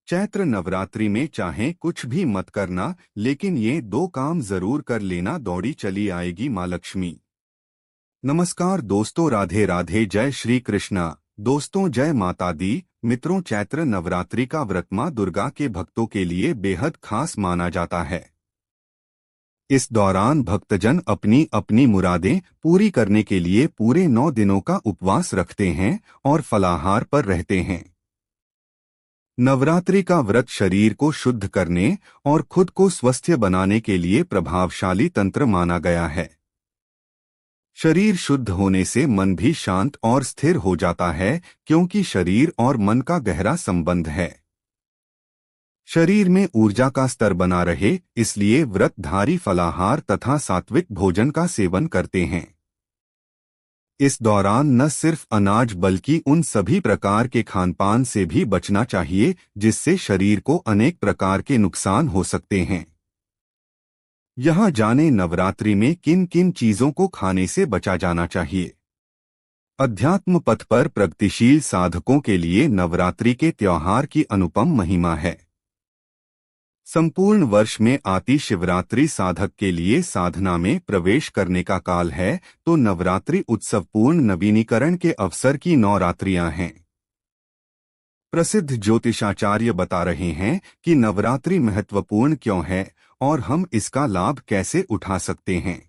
चैत्र नवरात्रि में चाहे कुछ भी मत करना, लेकिन ये दो काम जरूर कर लेना, दौड़ी चली आएगी माँ लक्ष्मी। नमस्कार दोस्तों, राधे राधे, जय श्री कृष्णा। दोस्तों, जय माता दी। मित्रों, चैत्र नवरात्रि का व्रत माँ दुर्गा के भक्तों के लिए बेहद खास माना जाता है। इस दौरान भक्तजन अपनी अपनी मुरादें पूरी करने के लिए पूरे 9 दिनों का उपवास रखते हैं और फलाहार पर रहते हैं। नवरात्रि का व्रत शरीर को शुद्ध करने और खुद को स्वस्थ बनाने के लिए प्रभावशाली तंत्र माना गया है। शरीर शुद्ध होने से मन भी शांत और स्थिर हो जाता है, क्योंकि शरीर और मन का गहरा संबंध है। शरीर में ऊर्जा का स्तर बना रहे, इसलिए व्रतधारी फलाहार तथा सात्विक भोजन का सेवन करते हैं। इस दौरान न सिर्फ अनाज बल्कि उन सभी प्रकार के खानपान से भी बचना चाहिए जिससे शरीर को अनेक प्रकार के नुकसान हो सकते हैं। यहाँ जाने नवरात्रि में किन किन चीजों को खाने से बचा जाना चाहिए। अध्यात्म पथ पर प्रगतिशील साधकों के लिए नवरात्रि के त्योहार की अनुपम महिमा है। संपूर्ण वर्ष में आती शिवरात्रि साधक के लिए साधना में प्रवेश करने का काल है, तो नवरात्रि उत्सवपूर्ण नवीनीकरण के अवसर की 9 रात्रियां हैं। प्रसिद्ध ज्योतिषाचार्य बता रहे हैं कि नवरात्रि महत्वपूर्ण क्यों है और हम इसका लाभ कैसे उठा सकते हैं।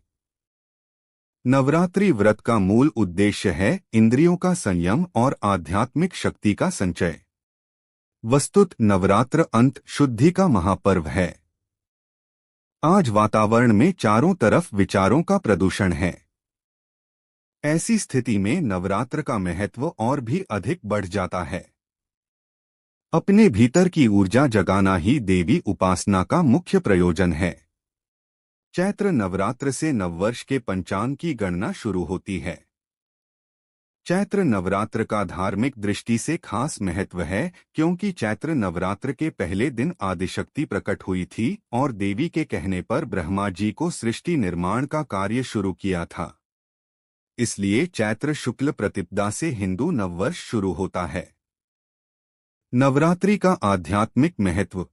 नवरात्रि व्रत का मूल उद्देश्य है इंद्रियों का संयम और आध्यात्मिक शक्ति का संचय। वस्तुत नवरात्र अंत शुद्धि का महापर्व है। आज वातावरण में चारों तरफ विचारों का प्रदूषण है। ऐसी स्थिति में नवरात्र का महत्व और भी अधिक बढ़ जाता है। अपने भीतर की ऊर्जा जगाना ही देवी उपासना का मुख्य प्रयोजन है। चैत्र नवरात्र से नववर्ष के पंचांग की गणना शुरू होती है। चैत्र नवरात्र का धार्मिक दृष्टि से खास महत्व है, क्योंकि चैत्र नवरात्र के पहले दिन आदिशक्ति प्रकट हुई थी और देवी के कहने पर ब्रह्मा जी को सृष्टि निर्माण का कार्य शुरू किया था। इसलिए चैत्र शुक्ल प्रतिपदा से हिंदू नववर्ष शुरू होता है। नवरात्रि का आध्यात्मिक महत्व।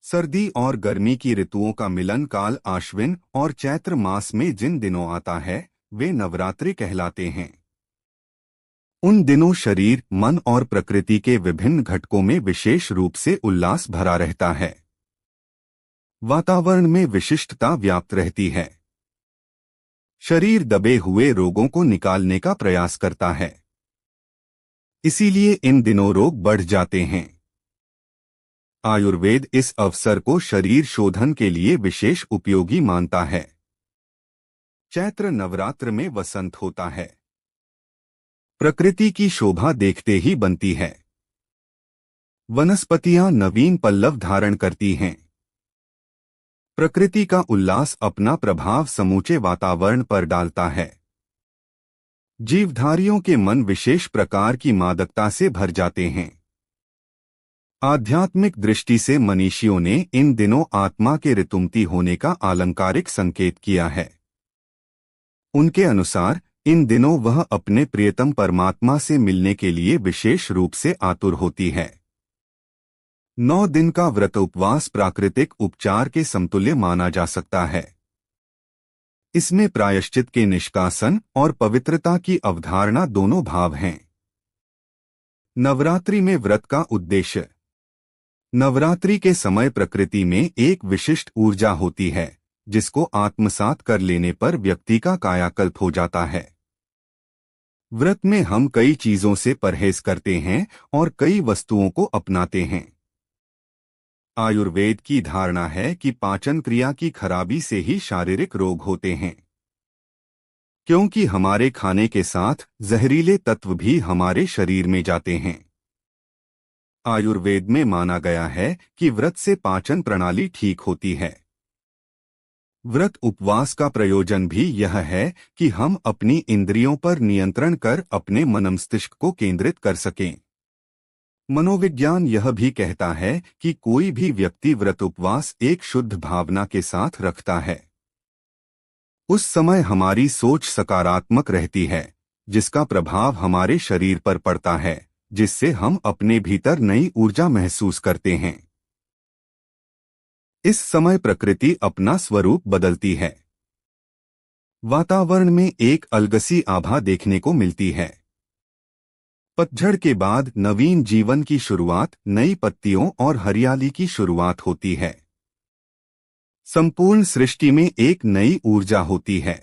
सर्दी और गर्मी की ऋतुओं का मिलन काल आश्विन और चैत्र मास में जिन दिनों आता है, वे नवरात्रि कहलाते हैं। उन दिनों शरीर, मन और प्रकृति के विभिन्न घटकों में विशेष रूप से उल्लास भरा रहता है। वातावरण में विशिष्टता व्याप्त रहती है। शरीर दबे हुए रोगों को निकालने का प्रयास करता है। इसीलिए इन दिनों रोग बढ़ जाते हैं। आयुर्वेद इस अवसर को शरीर शोधन के लिए विशेष उपयोगी मानता है। चैत्र नवरात्र में वसंत होता है। प्रकृति की शोभा देखते ही बनती है। वनस्पतियां नवीन पल्लव धारण करती हैं। प्रकृति का उल्लास अपना प्रभाव समूचे वातावरण पर डालता है। जीवधारियों के मन विशेष प्रकार की मादकता से भर जाते हैं। आध्यात्मिक दृष्टि से मनीषियों ने इन दिनों आत्मा के ऋतुमती होने का आलंकारिक संकेत किया है। उनके अनुसार इन दिनों वह अपने प्रियतम परमात्मा से मिलने के लिए विशेष रूप से आतुर होती है। 9 दिन का व्रत उपवास प्राकृतिक उपचार के समतुल्य माना जा सकता है। इसमें प्रायश्चित के निष्कासन और पवित्रता की अवधारणा दोनों भाव हैं। नवरात्रि में व्रत का उद्देश्य। नवरात्रि के समय प्रकृति में एक विशिष्ट ऊर्जा होती है, जिसको आत्मसात कर लेने पर व्यक्ति का कायाकल्प हो जाता है। व्रत में हम कई चीजों से परहेज करते हैं और कई वस्तुओं को अपनाते हैं। आयुर्वेद की धारणा है कि पाचन क्रिया की खराबी से ही शारीरिक रोग होते हैं, क्योंकि हमारे खाने के साथ जहरीले तत्व भी हमारे शरीर में जाते हैं। आयुर्वेद में माना गया है कि व्रत से पाचन प्रणाली ठीक होती है। व्रत उपवास का प्रयोजन भी यह है कि हम अपनी इंद्रियों पर नियंत्रण कर अपने मनमस्तिष्क को केंद्रित कर सकें। मनोविज्ञान यह भी कहता है कि कोई भी व्यक्ति व्रत उपवास एक शुद्ध भावना के साथ रखता है। उस समय हमारी सोच सकारात्मक रहती है, जिसका प्रभाव हमारे शरीर पर पड़ता है, जिससे हम अपने भीतर नई ऊर्जा महसूस करते हैं। इस समय प्रकृति अपना स्वरूप बदलती है। वातावरण में एक अलगसी आभा देखने को मिलती है। पतझड़ के बाद नवीन जीवन की शुरुआत, नई पत्तियों और हरियाली की शुरुआत होती है। संपूर्ण सृष्टि में एक नई ऊर्जा होती है।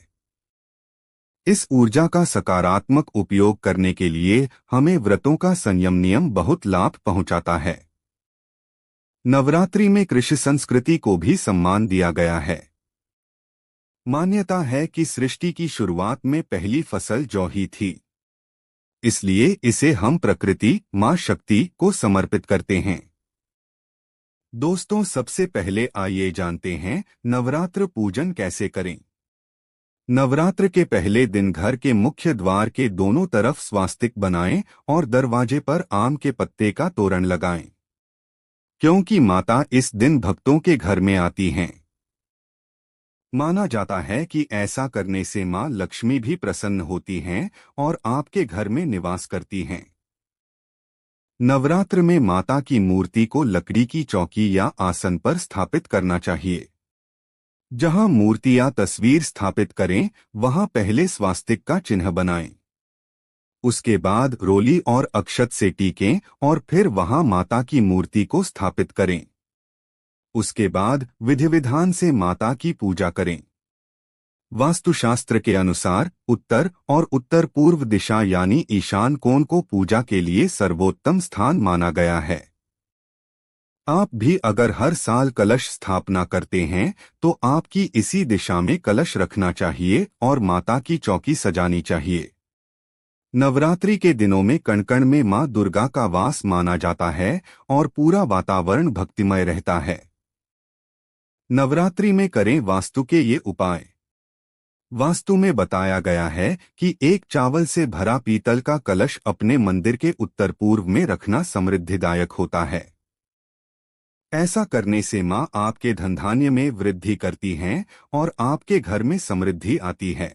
इस ऊर्जा का सकारात्मक उपयोग करने के लिए हमें व्रतों का संयम नियम बहुत लाभ पहुंचाता है। नवरात्रि में कृषि संस्कृति को भी सम्मान दिया गया है। मान्यता है कि सृष्टि की शुरुआत में पहली फसल जौ ही थी, इसलिए इसे हम प्रकृति, मां शक्ति को समर्पित करते हैं। दोस्तों, सबसे पहले आइए जानते हैं नवरात्र पूजन कैसे करें। नवरात्र के पहले दिन घर के मुख्य द्वार के दोनों तरफ स्वास्तिक बनाएं और दरवाजे पर आम के पत्ते का तोरण लगाएं, क्योंकि माता इस दिन भक्तों के घर में आती हैं। माना जाता है कि ऐसा करने से मां लक्ष्मी भी प्रसन्न होती हैं और आपके घर में निवास करती हैं। नवरात्र में माता की मूर्ति को लकड़ी की चौकी या आसन पर स्थापित करना चाहिए। जहां मूर्ति या तस्वीर स्थापित करें, वहां पहले स्वास्तिक का चिन्ह बनाएं। उसके बाद रोली और अक्षत से टीकें और फिर वहां माता की मूर्ति को स्थापित करें। उसके बाद विधि विधान से माता की पूजा करें। वास्तुशास्त्र के अनुसार उत्तर और उत्तर पूर्व दिशा यानी ईशान कोण को पूजा के लिए सर्वोत्तम स्थान माना गया है। आप भी अगर हर साल कलश स्थापना करते हैं तो आपकी इसी दिशा में कलश रखना चाहिए और माता की चौकी सजानी चाहिए। नवरात्रि के दिनों में कण कण में मां दुर्गा का वास माना जाता है और पूरा वातावरण भक्तिमय रहता है। नवरात्रि में करें वास्तु के ये उपाय। वास्तु में बताया गया है कि एक चावल से भरा पीतल का कलश अपने मंदिर के उत्तर पूर्व में रखना समृद्धिदायक होता है। ऐसा करने से मां आपके धनधान्य में वृद्धि करती हैं और आपके घर में समृद्धि आती है।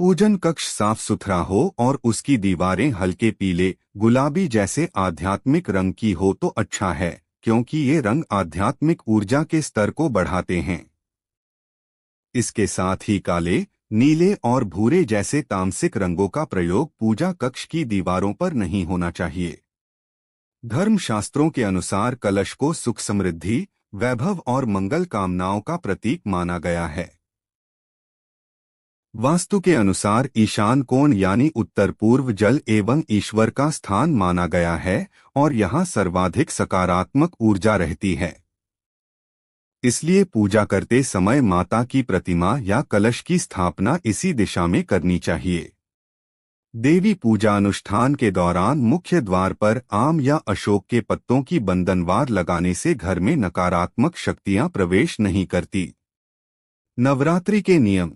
पूजन कक्ष साफ सुथरा हो और उसकी दीवारें हल्के पीले, गुलाबी जैसे आध्यात्मिक रंग की हो तो अच्छा है, क्योंकि ये रंग आध्यात्मिक ऊर्जा के स्तर को बढ़ाते हैं। इसके साथ ही काले, नीले और भूरे जैसे तामसिक रंगों का प्रयोग पूजा कक्ष की दीवारों पर नहीं होना चाहिए। धर्मशास्त्रों के अनुसार कलश को सुख, समृद्धि, वैभव और मंगल कामनाओं का प्रतीक माना गया है। वास्तु के अनुसार ईशान कोण यानी उत्तर पूर्व जल एवं ईश्वर का स्थान माना गया है और यहाँ सर्वाधिक सकारात्मक ऊर्जा रहती है। इसलिए पूजा करते समय माता की प्रतिमा या कलश की स्थापना इसी दिशा में करनी चाहिए। देवी पूजा अनुष्ठान के दौरान मुख्य द्वार पर आम या अशोक के पत्तों की बंधनवार लगाने से घर में नकारात्मक शक्तियां प्रवेश नहीं करती। नवरात्रि के नियम।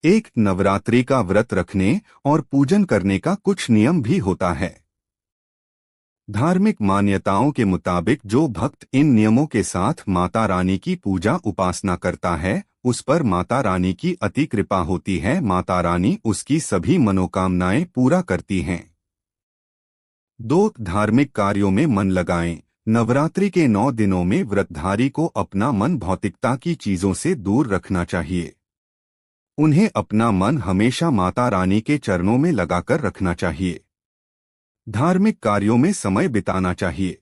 एक नवरात्रि का व्रत रखने और पूजन करने का कुछ नियम भी होता है। धार्मिक मान्यताओं के मुताबिक जो भक्त इन नियमों के साथ माता रानी की पूजा उपासना करता है, उस पर माता रानी की अति कृपा होती है। माता रानी उसकी सभी मनोकामनाएं पूरा करती हैं। 2. धार्मिक कार्यों में मन लगाएं। नवरात्रि के 9 दिनों में व्रतधारी को अपना मन भौतिकता की चीजों से दूर रखना चाहिए। उन्हें अपना मन हमेशा माता रानी के चरणों में लगाकर रखना चाहिए। धार्मिक कार्यों में समय बिताना चाहिए।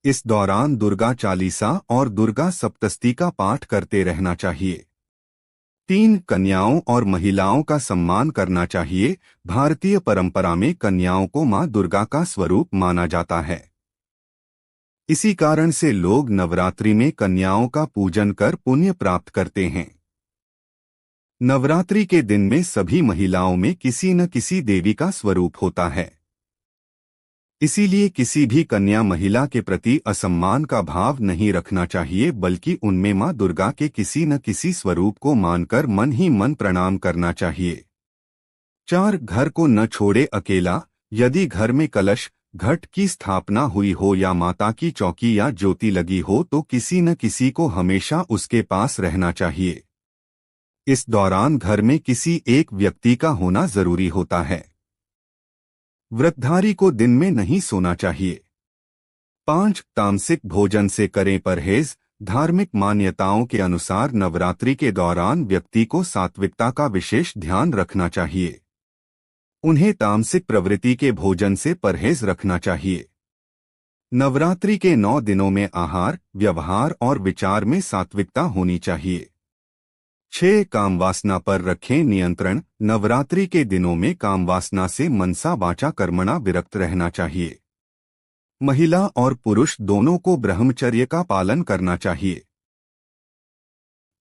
इस दौरान दुर्गा चालीसा और दुर्गा सप्तशती का पाठ करते रहना चाहिए। 3. कन्याओं और महिलाओं का सम्मान करना चाहिए। भारतीय परंपरा में कन्याओं को मां दुर्गा का स्वरूप माना जाता है। इसी कारण से लोग नवरात्रि में कन्याओं का पूजन कर पुण्य प्राप्त करते हैं। नवरात्रि के दिन में सभी महिलाओं में किसी न किसी देवी का स्वरूप होता है। इसीलिए किसी भी कन्या महिला के प्रति असम्मान का भाव नहीं रखना चाहिए, बल्कि उनमें मां दुर्गा के किसी न किसी स्वरूप को मानकर मन ही मन प्रणाम करना चाहिए। 4. घर को न छोड़े अकेला। यदि घर में कलश, घट की स्थापना हुई हो या माता की चौकी या ज्योति लगी हो तो किसी न किसी को हमेशा उसके पास रहना चाहिए। इस दौरान घर में किसी एक व्यक्ति का होना जरूरी होता है। व्रतधारी को दिन में नहीं सोना चाहिए। 5. तामसिक भोजन से करें परहेज। धार्मिक मान्यताओं के अनुसार नवरात्रि के दौरान व्यक्ति को सात्विकता का विशेष ध्यान रखना चाहिए। उन्हें तामसिक प्रवृत्ति के भोजन से परहेज रखना चाहिए। नवरात्रि के 9 दिनों में आहार, व्यवहार और विचार में सात्विकता होनी चाहिए। 6. कामवासना पर रखें नियंत्रण। नवरात्रि के दिनों में कामवासना से मनसा वाचा कर्मणा विरक्त रहना चाहिए। महिला और पुरुष दोनों को ब्रह्मचर्य का पालन करना चाहिए।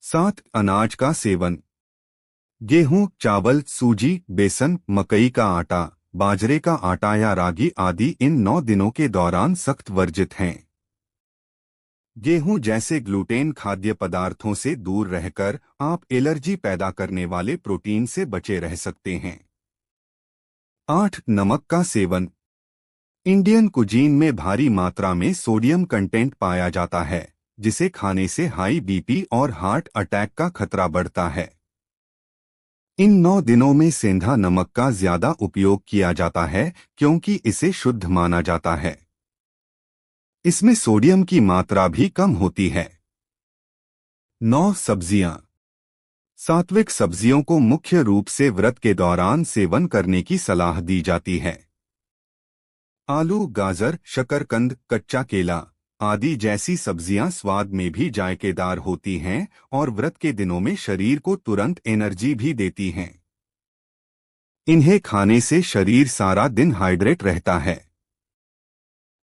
7. अनाज का सेवन। गेहूं, चावल, सूजी, बेसन, मकई का आटा, बाजरे का आटा या रागी आदि इन 9 दिनों के दौरान सख्त वर्जित हैं। गेहूं जैसे ग्लूटेन खाद्य पदार्थों से दूर रहकर आप एलर्जी पैदा करने वाले प्रोटीन से बचे रह सकते हैं। 8. नमक का सेवन। इंडियन कुजीन में भारी मात्रा में सोडियम कंटेंट पाया जाता है, जिसे खाने से हाई बीपी और हार्ट अटैक का खतरा बढ़ता है। इन 9 दिनों में सेंधा नमक का ज्यादा उपयोग किया जाता है क्योंकि इसे शुद्ध माना जाता है। इसमें सोडियम की मात्रा भी कम होती है। 9. सब्जियां। सात्विक सब्जियों को मुख्य रूप से व्रत के दौरान सेवन करने की सलाह दी जाती है। आलू, गाजर, शकरकंद, कच्चा केला आदि जैसी सब्जियां स्वाद में भी जायकेदार होती हैं और व्रत के दिनों में शरीर को तुरंत एनर्जी भी देती हैं। इन्हें खाने से शरीर सारा दिन हाइड्रेट रहता है।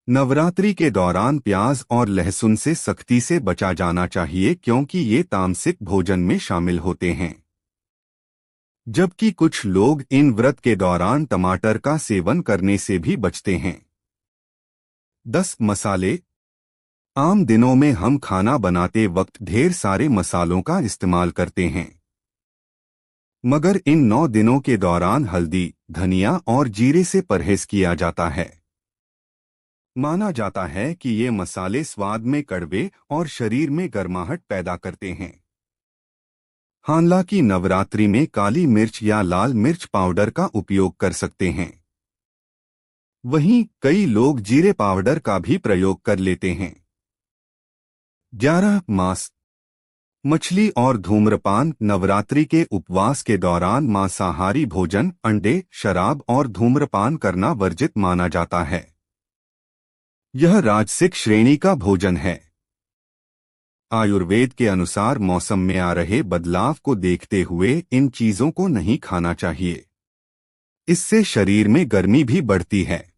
नवरात्रि के दौरान प्याज और लहसुन से सख्ती से बचा जाना चाहिए क्योंकि ये तामसिक भोजन में शामिल होते हैं। जबकि कुछ लोग इन व्रत के दौरान टमाटर का सेवन करने से भी बचते हैं। 10. मसाले। आम दिनों में हम खाना बनाते वक्त ढेर सारे मसालों का इस्तेमाल करते हैं, मगर इन 9 दिनों के दौरान हल्दी, धनिया और जीरे से परहेज किया जाता है। माना जाता है कि ये मसाले स्वाद में कड़वे और शरीर में गर्माहट पैदा करते हैं। हालांकि नवरात्रि में काली मिर्च या लाल मिर्च पाउडर का उपयोग कर सकते हैं। वहीं कई लोग जीरे पाउडर का भी प्रयोग कर लेते हैं। 11. मांस, मछली और धूम्रपान। नवरात्रि के उपवास के दौरान मांसाहारी भोजन, अंडे, शराब और धूम्रपान करना वर्जित माना जाता है। यह राजसिक श्रेणी का भोजन है। आयुर्वेद के अनुसार मौसम में आ रहे बदलाव को देखते हुए इन चीजों को नहीं खाना चाहिए। इससे शरीर में गर्मी भी बढ़ती है।